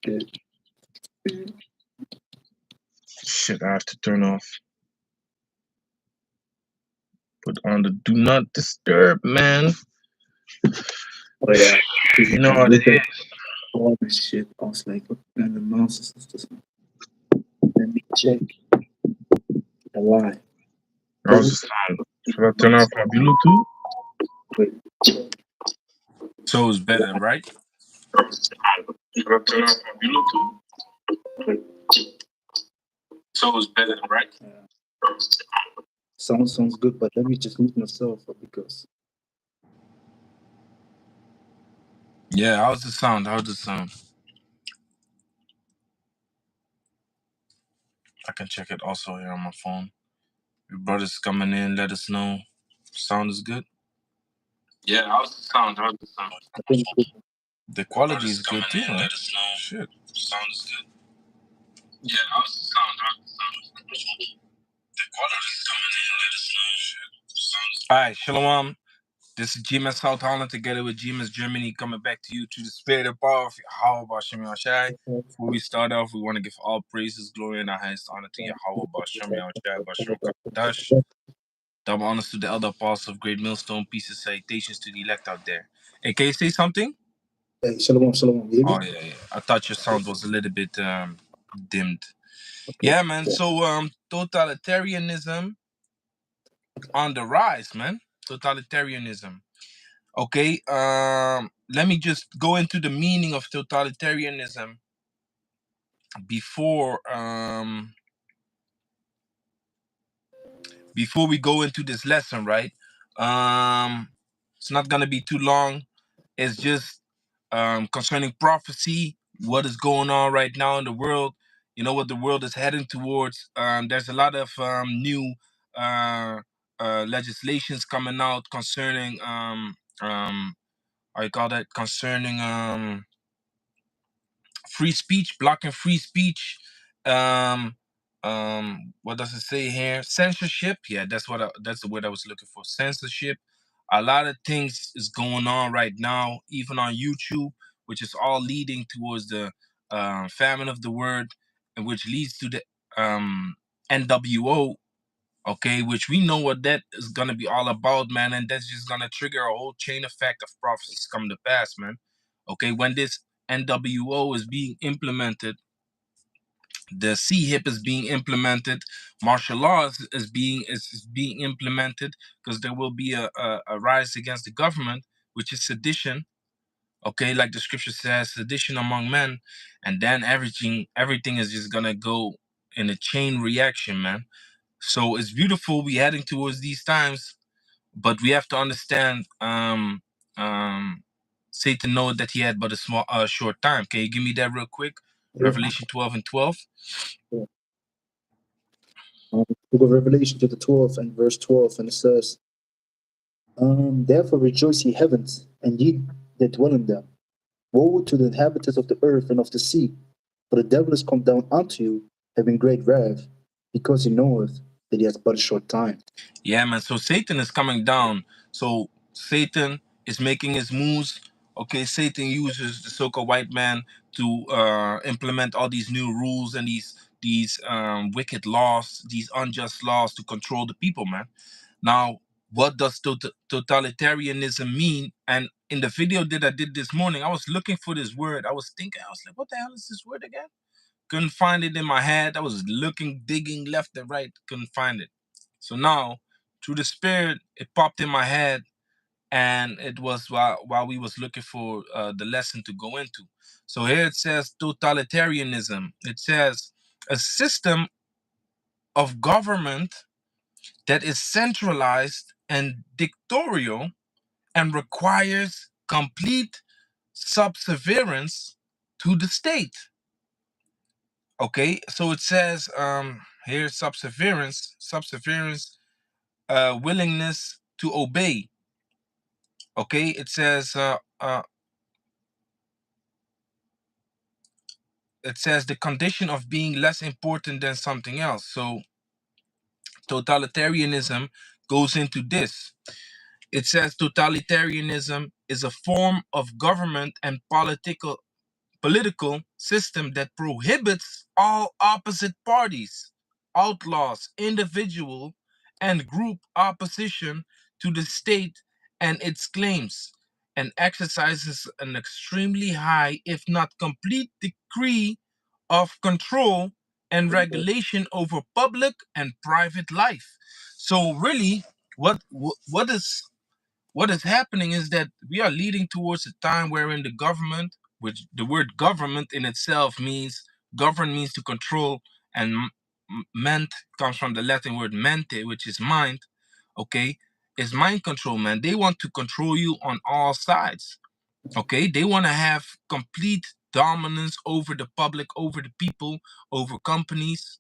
Good. Shit, I have to turn off. Put on the do not disturb, man. Oh yeah. You know what it is. All this shit. I was like, what kind of nonsense is this? Let me check the line. How's the sound? Should I turn off my Bluetooth? Wait, So it's better, right? Should I turn off my Bluetooth? wait. So it's better, right? Sounds good, but let me just mute myself because Yeah, how's the sound? How's the sound? I can check it also here on my phone. Your brother's coming in, let us know. Sound is good? Yeah, how's the sound? How's the sound? I think it's good. The quality is good too, man. Let us know. Shit. Sound is good. Yeah, how's the sound? How's the sound? The quality is coming in, let us know. Shit. Sound is good. Alright, Shalom. This is GMS South Holland together with GMS Germany coming back to you through the spirit of power of Yahweh Bashem Yahshai. Before we start off, we want to give all praises, glory, and the highest honor to Yahweh Bashem Yahshai Bashem Kadash. Double honors to the elder apostles of Great Millstone. Peace and salutations to the elect out there. Hey, can you say something? Hey, shalom. You hear me? Oh, yeah. I thought your sound was a little bit dimmed. Okay. Yeah, man. So, totalitarianism on the rise, man. Totalitarianism. Okay, let me just go into the meaning of totalitarianism before we go into this lesson, right? It's not gonna be too long. It's just concerning prophecy, what is going on right now in the world. You know what the world is heading towards. There's a lot of new legislations coming out concerning how you call that, concerning free speech, blocking free speech. Um, what does it say here? Censorship. Yeah, that's the word I was looking for. Censorship. A lot of things is going on right now, even on YouTube, which is all leading towards the famine of the word, and which leads to the NWO. Okay, which we know what that is gonna be all about, man, and that's just gonna trigger a whole chain effect of prophecies come to pass, man. Okay, when this NWO is being implemented, the C-hip is being implemented, martial law is being implemented, because there will be a rise against the government, which is sedition. Okay, like the scripture says, sedition among men, and then everything is just gonna go in a chain reaction, man. So it's beautiful we heading towards these times, but we have to understand Satan know that he had but a small short time. Can you give me that real quick? Yeah. Revelation 12 and 12. Book of Revelation, chapter 12 and verse 12, and it says, therefore rejoice ye heavens, and ye that dwell in them. Woe to the inhabitants of the earth and of the sea, for the devil is come down unto you, having great wrath, because he knoweth that he has but a short time. Yeah, man. So Satan is coming down. So Satan is making his moves. Okay, Satan uses the so-called white man to implement all these new rules and these wicked laws, these unjust laws to control the people, man. Now, what does totalitarianism mean? And in the video that I did this morning, I was looking for this word. I was thinking, I was like, what the hell is this word again? Couldn't find it in my head. I was looking, digging left and right, couldn't find it. So now, through the spirit, it popped in my head, and it was while we was looking for the lesson to go into. So here it says totalitarianism. It says a system of government that is centralized and dictatorial and requires complete subservience to the state. Okay, so it says here's subservience, willingness to obey. Okay, it says the condition of being less important than something else. So totalitarianism goes into this. It says totalitarianism is a form of government and political system that prohibits all opposite parties, outlaws individual and group opposition to the state and its claims, and exercises an extremely high, if not complete, degree of control and regulation over public and private life. So really, what what is what is happening is that we are leading towards a time wherein the government, which the word government in itself means govern means to control, and ment comes from the Latin word mente, which is mind. Okay, is mind control, man. They want to control you on all sides. Okay, they want to have complete dominance over the public, over the people, over companies.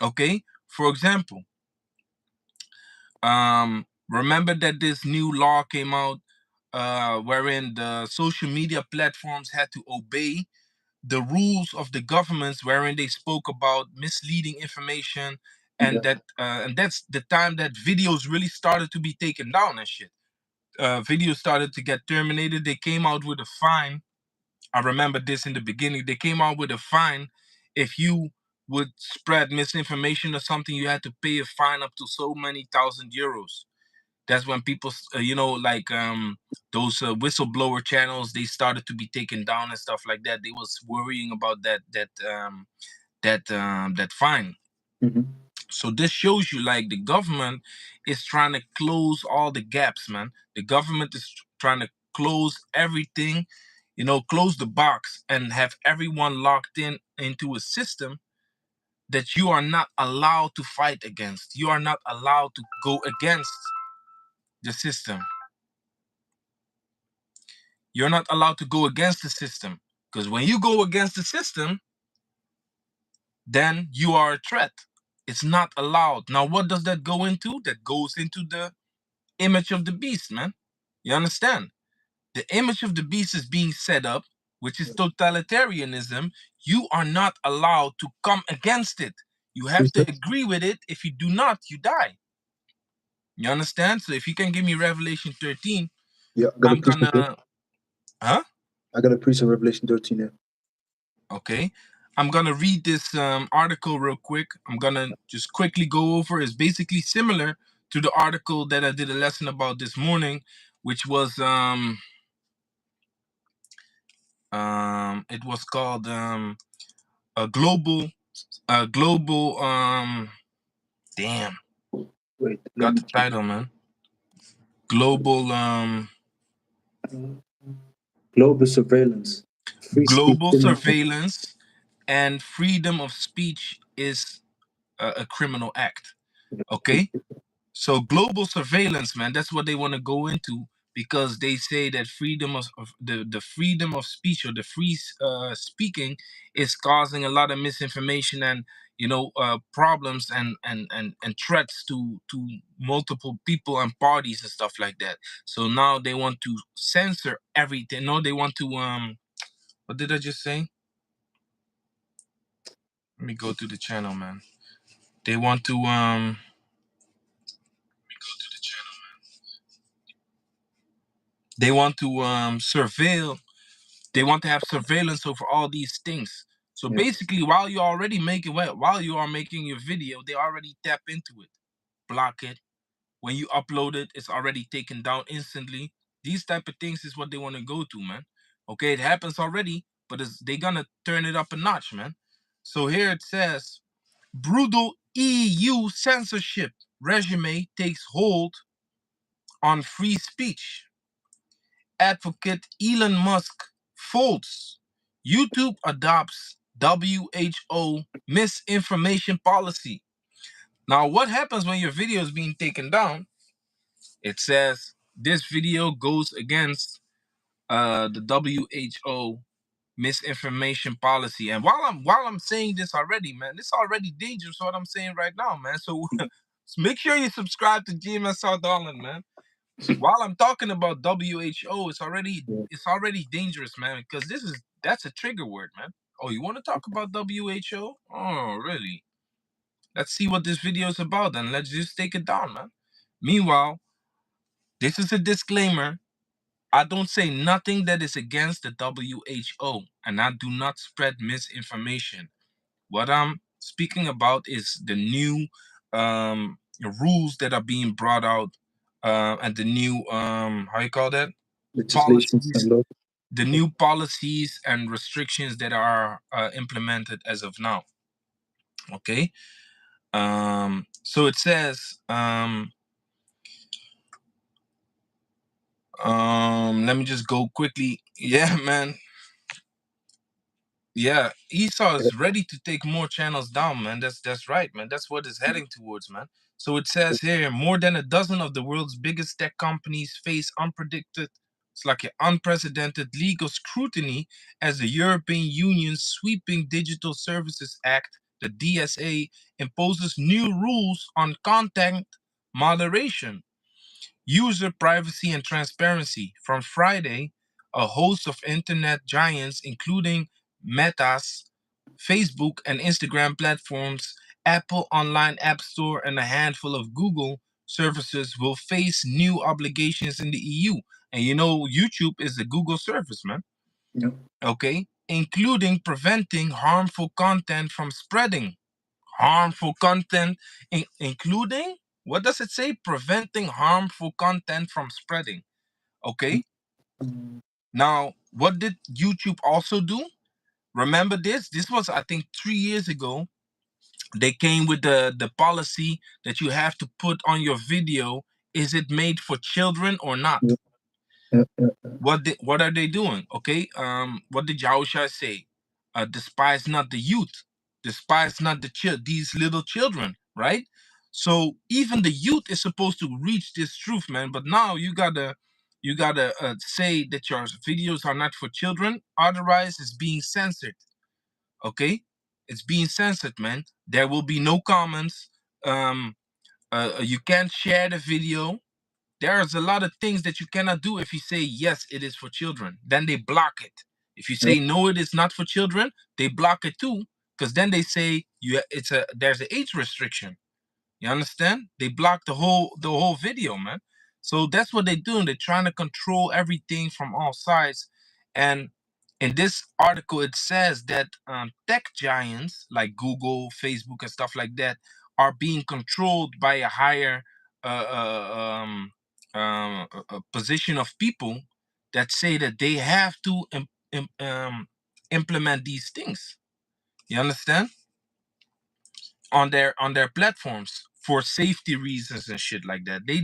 Okay, for example, remember that this new law came out, wherein the social media platforms had to obey the rules of the governments, wherein they spoke about misleading information, Yeah. and that's the time that videos really started to be taken down and shit. Videos started to get terminated. They came out with a fine. I remember this in the beginning. They came out with a fine. If you would spread misinformation or something, you had to pay a fine up to so many thousand euros. That's when people, like those whistleblower channels, they started to be taken down and stuff like that. They was worrying about that fine. Hmm. So this shows you like the government is trying to close all the gaps, man. The government is trying to close everything, close the box and have everyone locked in into a system that you are not allowed to fight against. You are not allowed to go against the system. You're not allowed to go against the system, because when you go against the system, then you are a threat. It's not allowed. Now, what does that go into? That goes into the image of the beast, man. You understand? The image of the beast is being set up, which is totalitarianism. You are not allowed to come against it. You have to Precept. agree with it. If you do not, you die. You understand? So if you can give me Revelation 13, Yeah, I got a I'm precept here. gonna, huh? I got a precept Revelation 13 here. Okay. I'm gonna read this article real quick. I'm gonna just quickly go over. It's basically similar to the article that I did a lesson about this morning, which was it was called a global damn, Wait, let got me the check. title, man. Global Global surveillance, free speech global diminished. surveillance and freedom of speech is a criminal act. Okay. So global surveillance, man, that's what they want to go into, because they say that freedom of the freedom of speech, or the free speaking, is causing a lot of misinformation and problems and threats to multiple people and parties and stuff like that. So now they want to censor everything. No, they want to what did I just say? Let me go to the channel, man. They want to they want to surveil. They want to have surveillance over all these things. So Yeah. basically, while you are making your video, they already tap into it, block it. When you upload it, it's already taken down instantly. These type of things is what they want to go to, man. Okay, it happens already, but they gonna turn it up a notch, man. So here it says, brutal EU censorship regime takes hold on free speech. Advocate Elon Musk folds. YouTube adopts WHO misinformation policy. Now, what happens when your video is being taken down? It says this video goes against the WHO misinformation policy. And while I'm saying this already, man, this already dangerous what I'm saying right now, man. So make sure you subscribe to GMS South Holland, man. While I'm talking about WHO, Yeah. it's already dangerous, man, because that's a trigger word, man. Oh, you want to talk about WHO? Oh, really? Let's see what this video is about, then. Let's just take it down, man. Meanwhile, this is a disclaimer. I don't say nothing that is against the WHO. and I do not spread misinformation. What I'm speaking about is the new rules that are being brought out, and the new how you call that, Legislations and policies, law. the new policies and restrictions that are implemented as of now. Okay. So it says, let me just go quickly. Yeah, man. Yeah, Esau Yeah, is ready to take more channels down, man. That's right, man. That's what it's heading towards, man. So it says here, more than a dozen of the world's biggest tech companies face it's like an unprecedented legal scrutiny as the European Union's sweeping Digital Services Act, the DSA, imposes new rules on content moderation, user privacy, and transparency. From Friday, a host of internet giants, including Meta's Facebook and Instagram platforms, Apple Online App Store, and a handful of Google services, will face new obligations in the EU. And you know, YouTube is a Google service, man. yeah. Okay? Including preventing harmful content from spreading. Harmful content, including, what does it say? Preventing harmful content from spreading. Okay. Um, Now, what did YouTube also do? Remember this? This was, I think, 3 years ago. They came with the policy that you have to put on your video, is it made for children or not? yeah, yeah, yeah, What are they doing? Okay, what did Yahusha say? Despise not the youth, despise not these little children, right? So even the youth is supposed to reach this truth, man. But now you gotta say that your videos are not for children, otherwise it's being censored. Okay, it's being censored, man. There will be no comments. Um, you can't share the video. There's a lot of things that you cannot do. If you say yes, it is for children, then they block it. If you yeah, say no, it is not for children, they block it too, because then they say there's an age restriction. You understand? They block the whole video, man. So that's what they're doing. They're trying to control everything from all sides. And in this article, it says that tech giants like Google, Facebook, and stuff like that are being controlled by a higher uh, uh, um, position of people that say that they have to implement these things. You understand? On their platforms for safety reasons and shit like that. They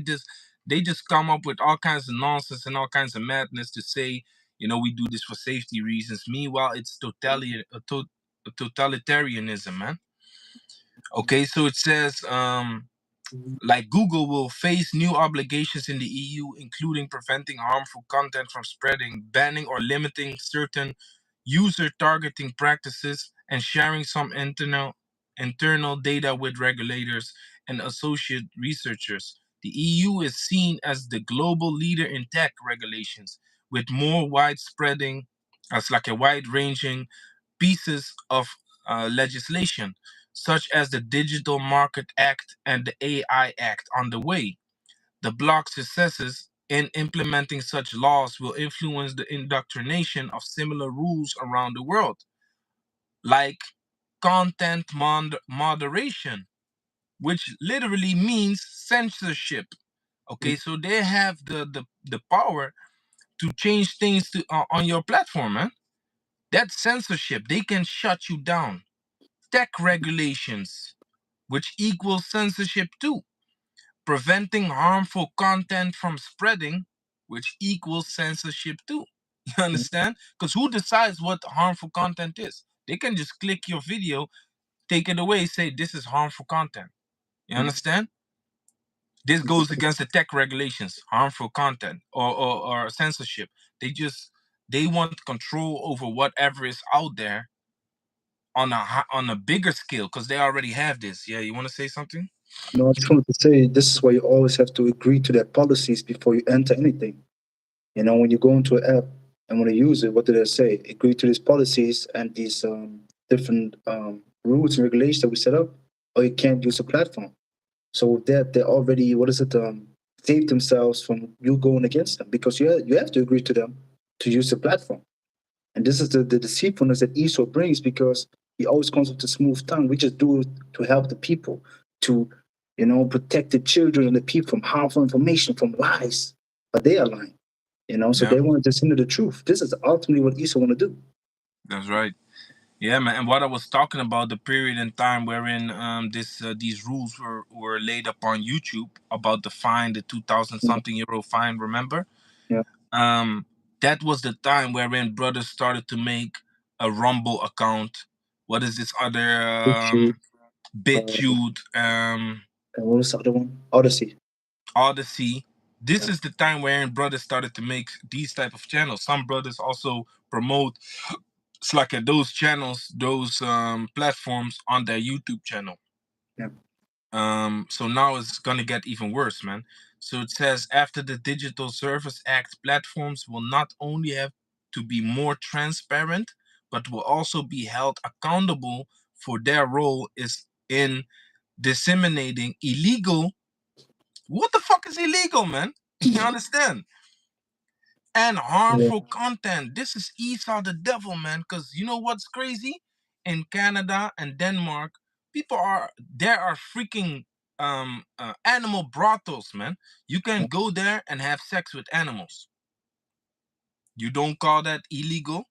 just come up with all kinds of nonsense and all kinds of madness to say, we do this for safety reasons. Meanwhile, it's totalitarianism, man. Okay, so it says, like Google will face new obligations in the EU, including preventing harmful content from spreading, banning or limiting certain user targeting practices, and sharing some internal data with regulators and associate researchers. The EU is seen as the global leader in tech regulations, with more widespreading, as like a wide-ranging pieces of legislation, such as the Digital Market Act and the AI Act, on the way. The bloc's successes in implementing such laws will influence the indoctrination of similar rules around the world, like content moderation, which literally means censorship. yeah, Okay, so they have the power to change things on your platform, man. That's censorship. They can shut you down. Tech regulations, which equals censorship too. Preventing harmful content from spreading, which equals censorship too. You yeah. understand? Because who decides what harmful content is? They can just click your video, take it away, say this is harmful content. You Yeah. understand? This goes against the tech regulations, harmful content or censorship. They want control over whatever is out there on a bigger scale because they already have this. Yeah, you want to say something? No, I just wanted to say this is why you always have to agree to their policies before you enter anything. When you go into an app and want to use it, what do they say? Agree to these policies and these different rules and regulations that we set up, or you can't use the platform. So with that, they already, what is it, save themselves from you going against them because you have to agree to them to use the platform. And this is the deceitfulness that Esau brings, because he always comes with a smooth tongue. We just do it to help the people, to, protect the children and the people from harmful information, from lies. But they are lying, so Yeah, they want to discern the truth. This is ultimately what Esau want to do. that's right. Yeah, man. And what I was talking about, the period in time wherein these rules were laid upon YouTube about the fine, the 2,000 Yeah, something euro fine. Remember? yeah. Um, that was the time wherein brothers started to make a Rumble account. What is this other YouTube, BitChute, and what was the other one? Odyssey. Odyssey? This Yeah, is the time wherein brothers started to make these type of channels. Some brothers also promote Slack at those channels, those platforms on their YouTube channel. yeah, So now it's gonna get even worse, man. So it says after the Digital Service Act, platforms will not only have to be more transparent, but will also be held accountable for their role is in disseminating illegal. What the fuck is illegal, man? You understand? And yeah. harmful content. This is Esau the devil, man. Because you know what's crazy? In Canada and Denmark, there are freaking animal brothels, man. You can go there and have sex with animals. You don't call that illegal?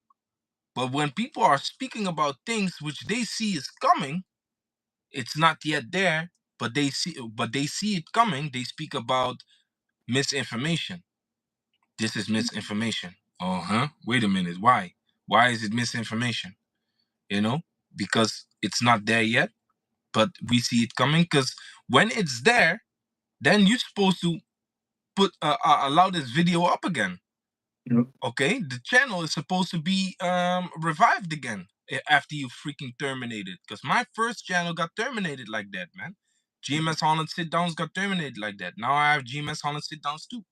But when people are speaking about things which they see is coming, it's not yet there, but they see it coming. They speak about misinformation. This is misinformation. Uh-huh. Wait a minute. Why? Why is it misinformation? You know, because it's not there yet, but we see it coming. Because when it's there, then you're supposed to allow this video up again. Yeah, Okay, the channel is supposed to be revived again after you freaking terminated. Because my first channel got terminated like that, man. GMS Holland sit downs got terminated like that. Now I have GMS Holland sit downs too.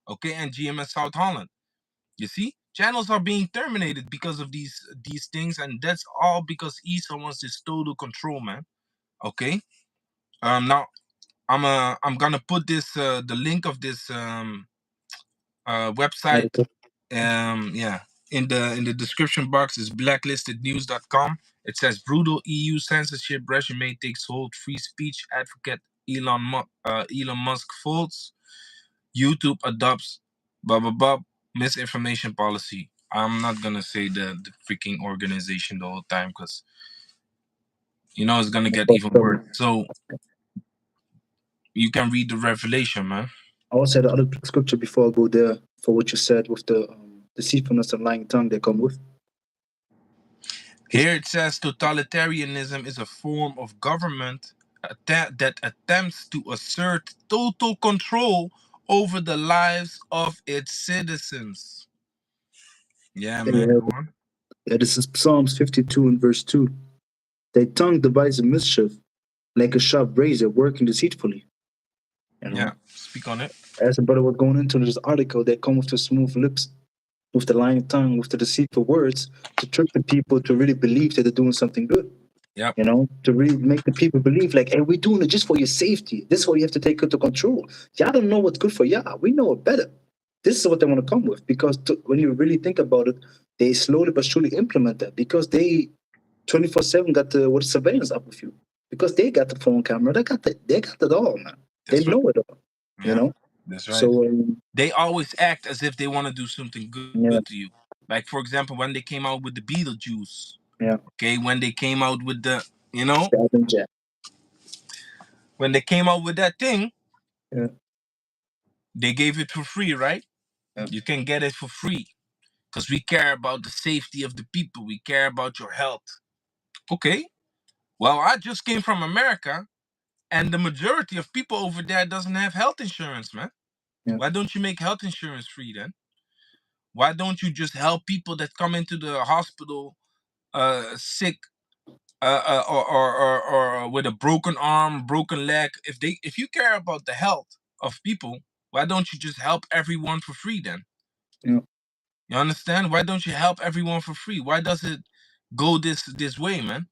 Okay, and GMS South Holland. You see, channels are being terminated because of these things, and that's all because Esau wants this total control, man. Okay. Now I'm gonna put this the link of this website article. yeah in the description box. Is blacklistednews.com. It says brutal EU censorship regime takes hold. Free speech advocate Elon Musk folds. YouTube adopts blah blah blah misinformation policy. I'm not gonna say the freaking organization the whole time because it's gonna get But, even worse. So you can read the revelation, man. I also had the other scripture before I go there for what you said with the deceitfulness and lying tongue that come with. It's, Here it says totalitarianism is a form of government that attempts to assert total control over the lives of its citizens. Yeah, there you man, have go it. on. Yeah, this is Psalms 52 and verse 2. Their tongue devises mischief, like a sharp razor working deceitfully. You Yeah, know, speak on it. as a brother was going into this article, they come with the smooth lips, with the lying tongue, with the deceitful words to trick the people to really believe that they're doing something good. Yep, To really make the people believe, like, hey, we're doing it just for your safety. This is what you have to take into control. Y'all don't know what's good for y'all. We know it better. This is what they want to come with, because when you really think about it, they slowly but surely implement that, because they 24/7 got the what surveillance up with you, because they got the phone camera. They got it all, man. They that's right. know it all. You Yeah, know. that's right. So They always act as if they want to do something yeah, good to you. Like for example, when they came out with the Beetlejuice. yeah. Okay, when they came out with the, you know, Stabbing Jack. when they came out with that thing, Yeah, they gave it for free, right? yeah, You can get it for free because we care about the safety of the people. We care about your health. Okay. Well, I just came from America, and the majority of people over there doesn't have health insurance, man. yeah, Why don't you make health insurance free then? Why don't you just help people that come into the hospital sick, or with a broken arm, broken leg? If you care about the health of people, why don't you just help everyone for free then? yeah. You understand? Why don't you help everyone for free? Why does it go this way, man?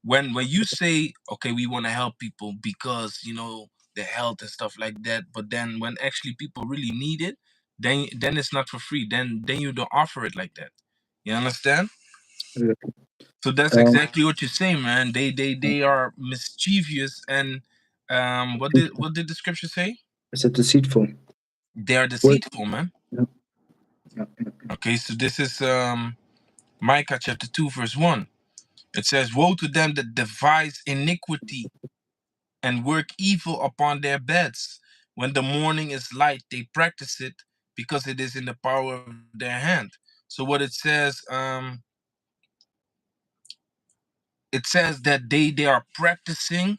When you say, okay, we want to help people because their health and stuff like that, but then when actually people really need it, then it's not for free. Then you don't offer it like that. You understand? Yeah. So that's Um, exactly what you're saying, man. They are mischievous and what did the scripture say? it's a deceitful. They are What? deceitful, man. Yeah, yeah, yeah. Okay, so this is Micah chapter 2, verse 1. It says, woe to them that devise iniquity and work evil upon their beds. When the morning is light, they practice it because it is in the power of their hand. So what it says that they are practicing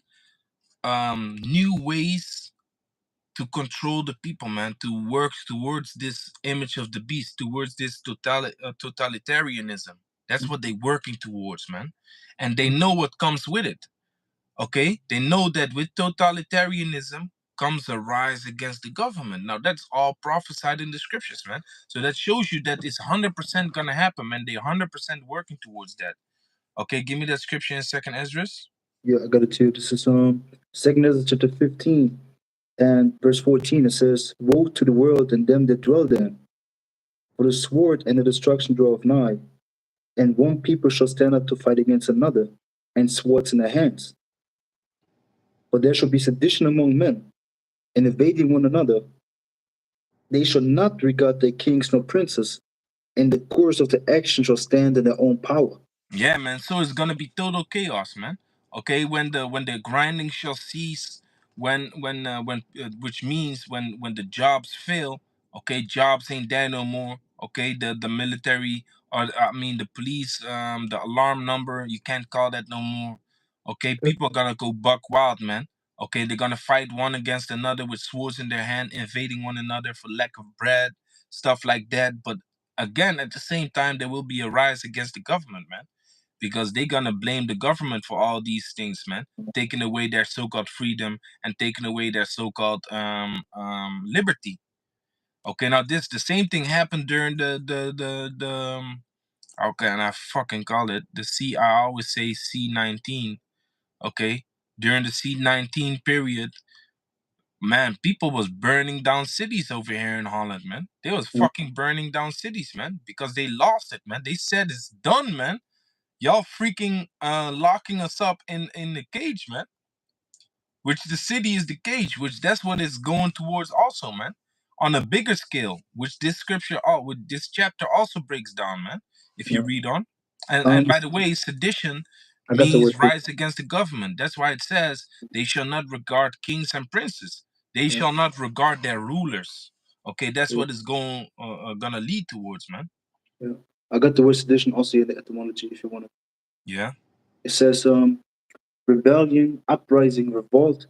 new ways to control the people, man, to work towards this image of the beast, towards this totalitarianism. That's what they're working towards, man. And they know what comes with it. Okay, they know that with totalitarianism comes a rise against the government. Now that's all prophesied in the scriptures, man. So that shows you that it's 100% gonna happen, man. They're 100% working towards that. Okay, give me that scripture in Second Esdras. Yeah, I got it too. This is Second Ezra chapter 15 and verse 14. It says, "Woe to the world and them that dwell therein, for the sword and the destruction draweth nigh, and one people shall stand up to fight against another, and swords in their hands. For there shall be sedition among men, and invading one another. They shall not regard their kings nor princes, and the course of their action shall stand in their own power." Yeah, man. So it's gonna be total chaos, man. Okay, when the grinding shall cease, when which means when the jobs fail. Okay, jobs ain't there no more. Okay, the military or I mean the police, the alarm number, you can't call that no more. Okay, people are gonna go buck wild, man. Okay, they're gonna fight one against another with swords in their hand, invading one another for lack of bread, stuff like that. But again, at the same time, there will be a rise against the government, man, because they're gonna blame the government for all these things, man. Taking away their so-called freedom and taking away their so-called liberty. Okay, now this the same thing happened during the how can I fucking call it the C? I always say C-19. Okay, during the C-19 period, man, people was burning down cities over here in Holland, man. They was Yeah. fucking burning down cities, man, because they lost it, man. They said it's done, man. Y'all freaking locking us up in the cage, man. Which the city is the cage, which that's what it's going towards also, man. On a bigger scale, which this scripture, with this chapter also breaks down, man. If you Yeah. read on, and by This, the way, sedition I got the means word for rise against the government. That's why it says they shall not regard kings and princes. They yeah, shall not regard their rulers. Okay, that's yeah, what it's gonna lead towards, man. yeah. I got the word sedition also in the etymology if you want to. Yeah, It says rebellion, uprising, revolt.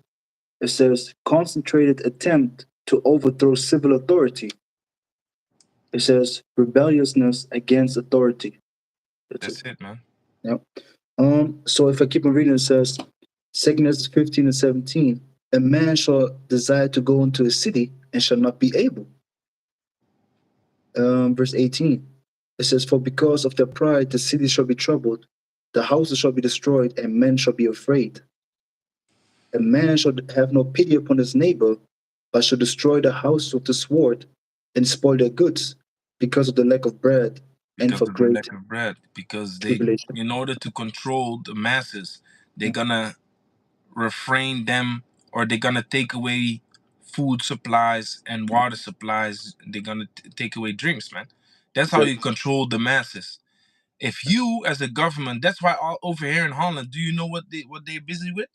It says concentrated attempt to overthrow civil authority. It says rebelliousness against authority. That's it. that's it, man. Yeah. So if I keep on reading, it says Second Ezra 15 and 17. A man shall desire to go into a city and shall not be able. Verse 18. It says, "For because of their pride the city shall be troubled, the houses shall be destroyed, and men shall be afraid. A man shall have no pity upon his neighbor, but shall destroy the house with the sword, and spoil their goods, because of the lack of bread, and Because for of the great lack of bread. Because they, tribulation." in order to control the masses, they're Yeah, gonna refrain them, or they're gonna take away food supplies and yeah, water supplies. They're gonna take away drinks, man. That's how you exactly. control the masses. If you, as a government, that's why all over here in Holland, do you know what they're busy with?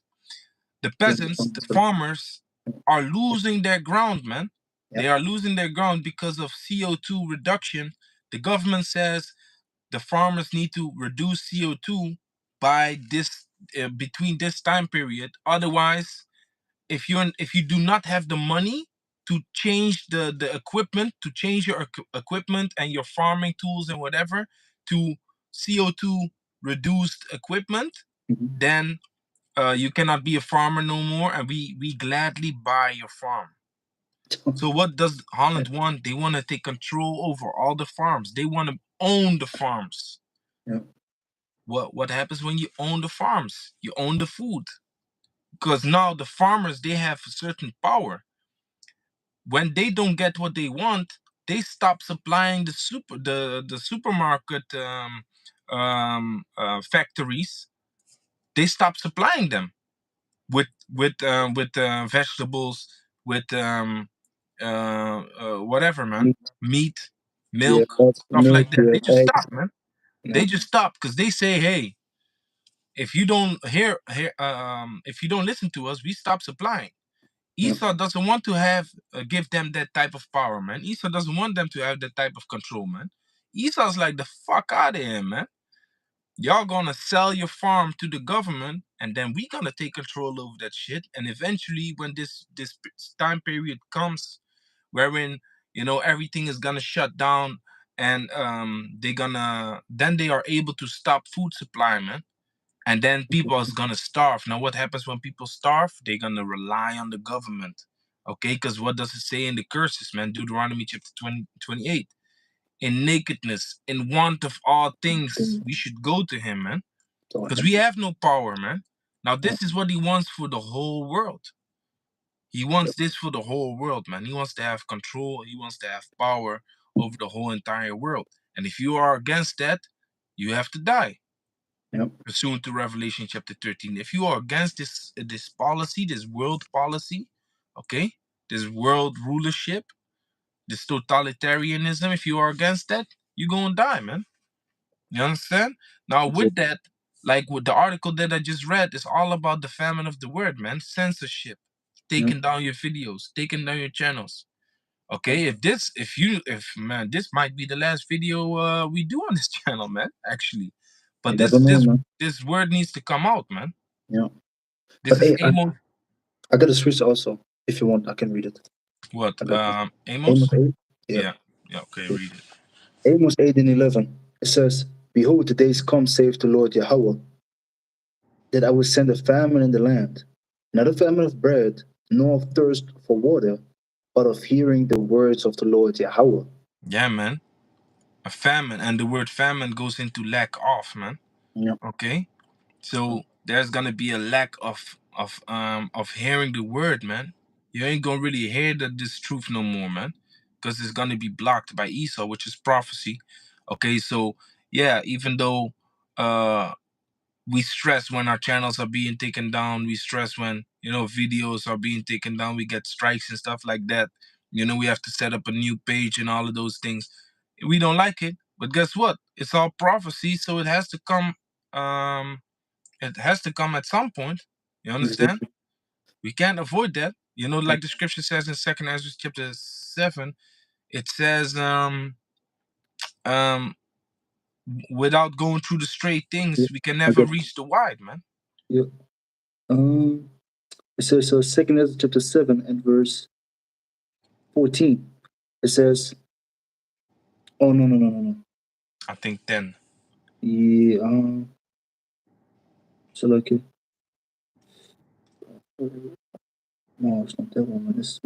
The Yeah, peasants, the farmers, are losing their ground, man. yeah, They are losing their ground because of CO2 reduction. The government says the farmers need to reduce CO2 by this between this time period. Otherwise, if you do not have the money to change the equipment, to change your equipment and your farming tools and whatever to CO2 reduced equipment, mhm. then you cannot be a farmer no more, and we gladly buy your farm. So what does Yeah, Holland want? They want to take control over all the farms. They want to own the farms. yeah, What happens when you own the farms? You own the food, because now the farmers, they have a certain power. When they don't get what they want, they stopped supplying the supermarket factories. They stopped supplying them with vegetables, with whatever, man, Meat, meat, yeah, milk, stuff like milk, that. yeah, They just eggs, stopped, man. yeah, They just stopped because they say, hey, if you don't if you don't listen to us, we stop supplying. yeah, Esau doesn't want to have give them that type of power, man. Esau doesn't want them to have that type of control, man. Esau's like, the fuck out of here, man. Y'all gonna sell your farm to the government, and then we gonna take control over that shit. And eventually, when this time period comes, wherein everything is gonna shut down, and they are able to stop food supply, man. And then people is gonna starve. Now, what happens when people starve? They're gonna rely on the government. Okay, because what does it say in the curses, man? Deuteronomy chapter 28. In nakedness, in want of all things, to, we should go to him, man. to Because him. we have no power, man. Now, Yeah, this is what he wants for the whole world. He yeah, wants this for the whole world, man. He wants to have control. He wants to have power over the whole entire world. And if you are against that, you have to die, yeah, pursuant to Revelation chapter 13. If you are against this policy, this world policy, okay, this world rulership, this totalitarianism, if you are against that, you're gonna die, man. You understand? Now, with exactly. that, like with the article that I just read, it's all about the famine of the word, man. Censorship, Yeah, taking down your videos, taking down your channels. yeah. Okay, if man, this might be the last video we do on this channel, man. Actually, You but never this know, this man. this word needs to come out, man. Yeah, This but is hey, Amos. I got a switch also. If you want, I can read it. What? I got this. Amos? Amos 8. Yeah. Yeah. Yeah. Okay. Yeah. Read it. Amos 8 and 11. It says, "Behold, the days come, saith the Lord Yahweh, that I will send a famine in the land, not a famine of bread, nor of thirst for water, but of hearing the words of the Lord Yahweh." Yeah, man. A famine, and the word famine goes into lack of, man. Yeah. Okay. So there's gonna be a lack of hearing the word, man. You ain't gonna really hear this truth no more, man, because it's gonna be blocked by Esau, which is prophecy. Okay, so yeah, even though we stress when our channels are being taken down, we stress when videos are being taken down, we get strikes and stuff like that. We have to set up a new page and all of those things. We don't like it, but guess what? It's all prophecy, so it has to come. It has to come at some point. You understand? Exactly. We can't avoid that. Yeah. Like the scripture says in Second Ezra chapter 7, it says, um, without going through the straight Yeah. things, we can I never got reach the wide, man. yeah. Um it says so second Ezra chapter 7 and verse 14. It says, oh no. I think 10. Yeah, so like no, it's not that one. It's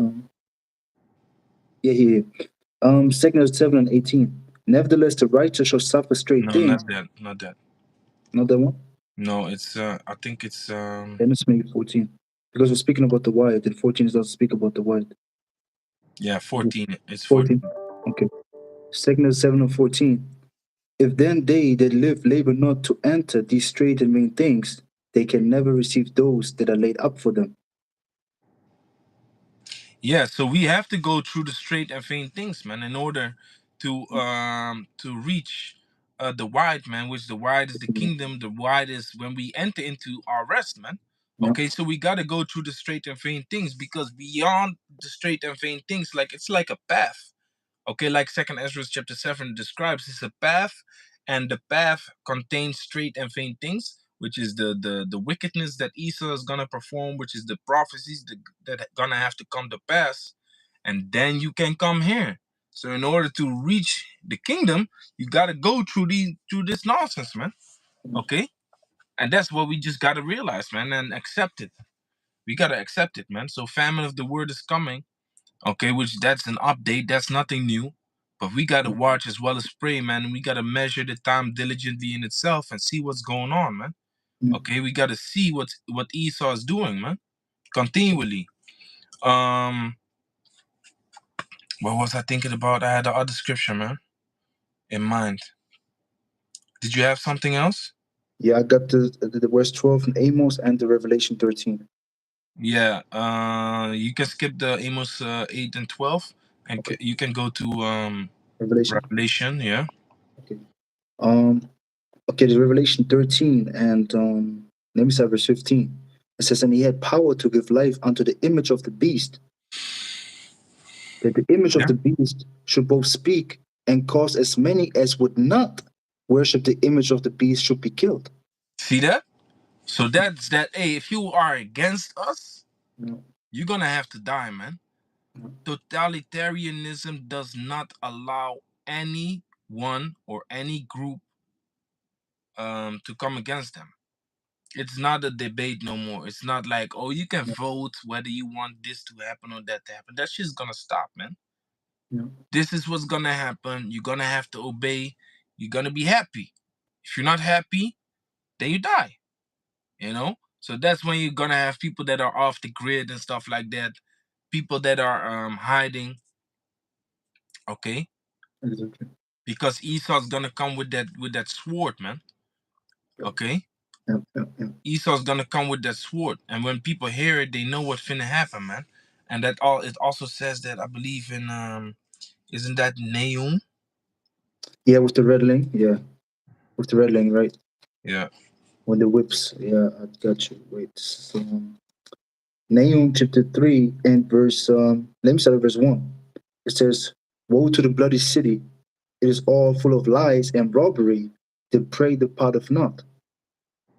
yeah. Second Ezra 7 and 18. Nevertheless, the righteous shall suffer straight No, things. not that. Not that. Not that one? No, it's I think it's Then it's maybe 14. Because we're speaking about the wide, and 14 is also speak about the wide. yeah, 14. It's 14. 14. Okay. Second Ezra 7 and 14. If then they that live labor not to enter these straight and vain things, they can never receive those that are laid up for them. Yeah, so we have to go through the straight and vain things, man, in order to reach the wide, man, which the wide is the kingdom. The wide is when we enter into our rest, man. Yeah. Okay, so we gotta go through the straight and vain things, because beyond the straight and vain things, like it's like a path. Okay, like Second Ezra chapter 7 describes, it's a path, and the path contains straight and vain things, which is the wickedness that Esau is gonna perform, which is the prophecies that gonna have to come to pass, and then you can come here. So in order to reach the kingdom, you gotta go through this nonsense, man. Okay, and that's what we just gotta realize, man, and accept it. We gotta accept it, man. So famine of the word is coming. Okay, which that's an update. That's nothing new. But we gotta watch as well as pray, man. And we gotta measure the time diligently in itself and see what's going on, man. Yeah. Okay, we gotta see what Esau is doing, man. Continually. Um, What was I thinking about? I had the other scripture, man, in mind. Did you have something else? Yeah, I got the verse 12 in Amos and the Revelation 13. Yeah. You can skip the Amos 8 and 12, and Okay, you can go to Revelation. Revelation. Yeah. Okay. Um. Okay, the Revelation 13 and let me start verse 15. It says, and he had power to give life unto the image of the beast, that the image of Yeah. the beast should both speak and cause as many as would not worship the image of the beast should be killed. See that? So that's that. Hey, if you are against us, Yeah, you're gonna have to die, man. yeah, Totalitarianism does not allow anyone or any group to come against them. It's not a debate no more. It's not like, oh, you can yeah, vote whether you want this to happen or that to happen. That shit's gonna stop, man. yeah, This is what's gonna happen. You're gonna have to obey. You're gonna be happy. If you're not happy, then you die. You know. So that's when you're gonna have people that are off the grid and stuff like that. People that are hiding. Okay, exactly. because Esau's gonna come with that sword, man. Yeah, Okay, yeah, yeah, yeah. Esau's gonna come with that sword, and when people hear it, they know what's finna happen, man. And that all it also says that I believe in isn't that Nahum? Yeah, with the red link. Yeah, with the red link, right? Yeah, When the whips. Yeah, I got you. Wait. So, Nahum chapter 3 and verse, let me start at verse 1. It says, woe to the bloody city! It is all full of lies and robbery. The prey departeth not.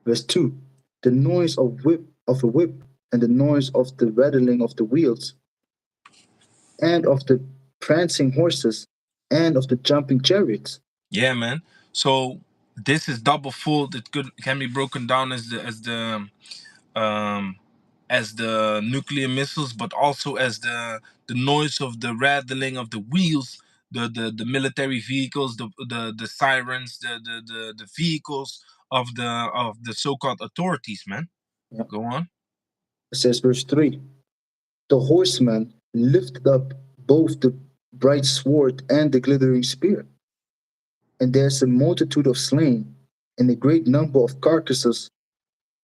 Verse 2. The noise of a whip and the noise of the rattling of the wheels and of the prancing horses and of the jumping chariots. yeah, man. So this is double fold. It could can be broken down um as the nuclear missiles, but also as the noise of the rattling of the wheels, the military vehicles, the sirens, the vehicles of the so-called authorities, man. Yeah. Go on. It says verse 3. The horseman lifted up both the bright sword and the glittering spear. And there is a multitude of slain, and a great number of carcasses,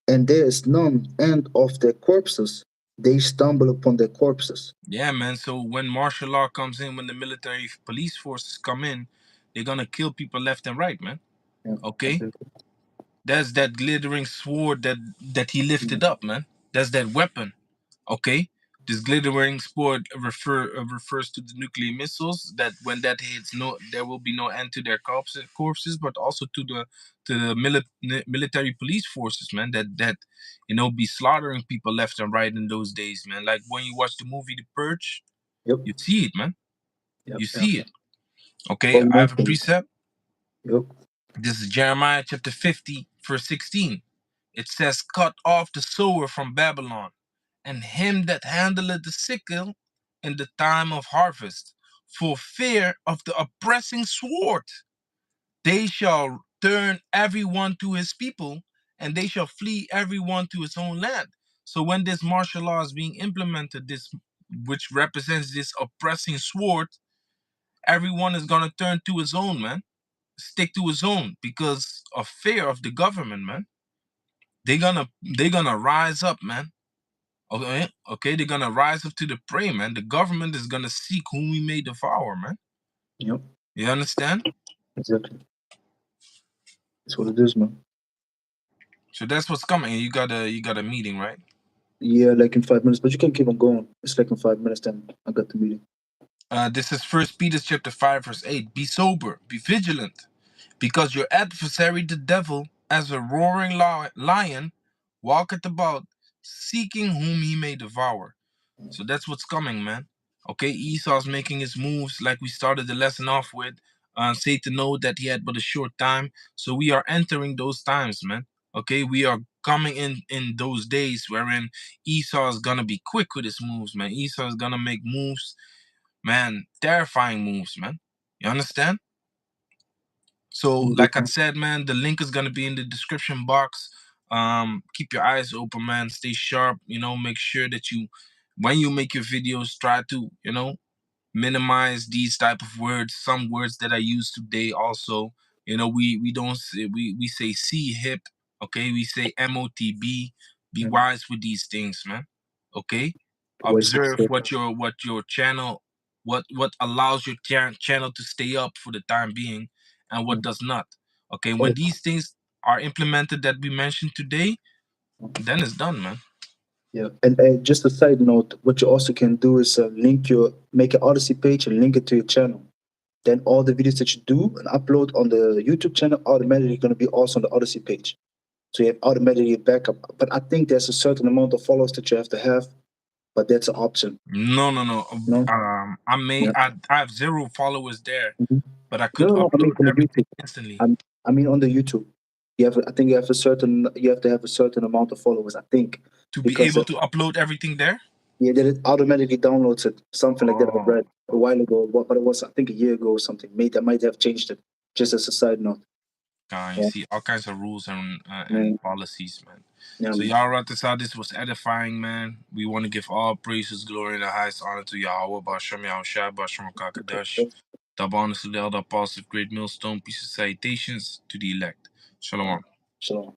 and there is none end of their corpses. They stumble upon their corpses. Yeah, man. So when martial law comes in, when the military police forces come in, they're gonna kill people left and right, man. Yeah, Okay, exactly. that's that glittering sword that he Yeah, lifted up, man. That's that weapon. Okay, this glittering sport refers to the nuclear missiles that when that hits, no, there will be no end to their corpses, but also to the military police forces, man. That be slaughtering people left and right in those days, man. Like when you watch the movie The Purge, yep, you see it, man. yep, You yep, see yep. it. Okay, All I have a mentioned. precept. Yep, This is Jeremiah chapter 50, verse 16. It says, "Cut off the sower from Babylon, and him that handleth the sickle in the time of harvest, for fear of the oppressing sword. They shall turn everyone to his people, and they shall flee everyone to his own land." So when this martial law is being implemented, this which represents this oppressing sword, everyone is gonna turn to his own, man. Stick to his own because of fear of the government, man. They're gonna rise up, man. Okay, okay, they're gonna rise up to the prey, man. The government is gonna seek whom we may devour, man. yep, You understand? exactly. That's what it is, man. So that's what's coming. You got a meeting, right? Yeah, like in 5 minutes, but you can keep on going. It's like in 5 minutes, then I got the meeting. This is First Peter chapter 5 verse 8. Be sober, be vigilant, because your adversary the devil, as a roaring lion, walketh about, seeking whom he may devour. So that's what's coming, man. Okay, Esau's making his moves like we started the lesson off with. Satan know that he had but a short time, so we are entering those times, man. Okay, we are coming in those days wherein Esau is gonna be quick with his moves, man. Esau is gonna make moves, man, terrifying moves, man. You understand? So, I'm good, like I man. said, man, the link is gonna be in the description box. Keep your eyes open, man. Stay sharp. Make sure that you, when you make your videos, try to, minimize these type of words. Some words that I use today also. We don't say, we say C hip. Okay, we say MOTB. Be Mm. wise with these things, man. Okay, Waste of observe space. what your channel, what allows your channel to stay up for the time being, and what Mm. does not. Okay, when Oh, these things are implemented that we mentioned today, then it's done, man. yeah. And just a side note, what you also can do is make an Odyssey page and link it to your channel. Then all the videos that you do and upload on the YouTube channel automatically going to be also on the Odyssey page. So you have automatically a backup. But I think there's a certain amount of followers that you have to have, but that's an option. No, no, no. No? Yeah. I have zero followers there, Mhm. but I No, could no, no. I mean upload on the everything YouTube. instantly. I mean on the YouTube. I think you have to have a certain amount of followers. I think To be because able to upload everything there. yeah, that it automatically downloads it. Something like that I Oh, read a while ago, but it was I think a year ago or something. Maybe I might have changed it. Just as a side note. you Yeah, see all kinds of rules yeah, and policies, man. yeah, So man. y'all right this out. This was edifying, man. We want to give all praises, glory, and the highest honor to Yahweh, Bashem Yahushua, Bashem Kakadash, the bonus of the elder apostle, great millstone, peace and salutations to the elect. Shalom. Shalom.